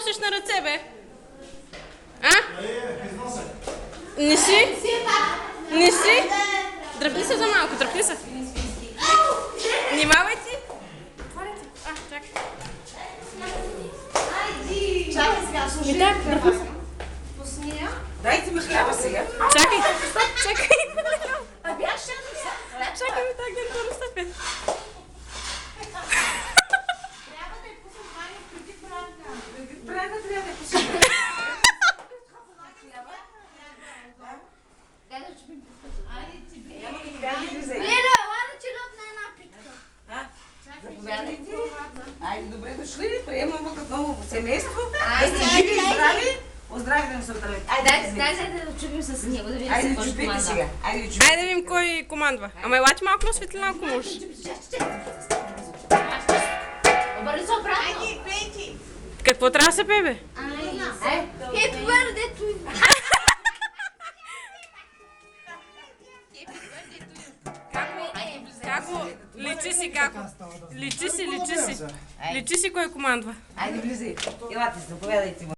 плащаш на ръце, бе? А? Не си? Не си? Дръпни се за малко, дръпни се. Внимавай ти. А, чакай. Чакай сега, слушай. Так, дръпни се. Пусни я. Дайте ми хляба сега. Чакай. Чакай. А бях шедно сега. Чакай ми так да не разтъпя. Трябва да я пуснем Ваня преди прага. Прага трябва да пусна. Айде ти бе. Няма да хляба да влезе. Леля, ладно ти лопна една питка. Заповядайте. Айде, добре дошли. Приемам ви като ново семейство. Айде, Да сте живи и здрави. Оздрави да ми се отравите. Дайте да чупим с него, да видим Айде, кой ще чупите команда. сега. Айде, чупите. Айде да видим кой командва. Ама елате малко на светлина, ако можеш. Обърни се обратно. Какво трябва да се пее, бе? Happy birthday to you. Како? Личи си како? Личи си. Личи си кой командва. Айде, влизай. Елате, заповядайте.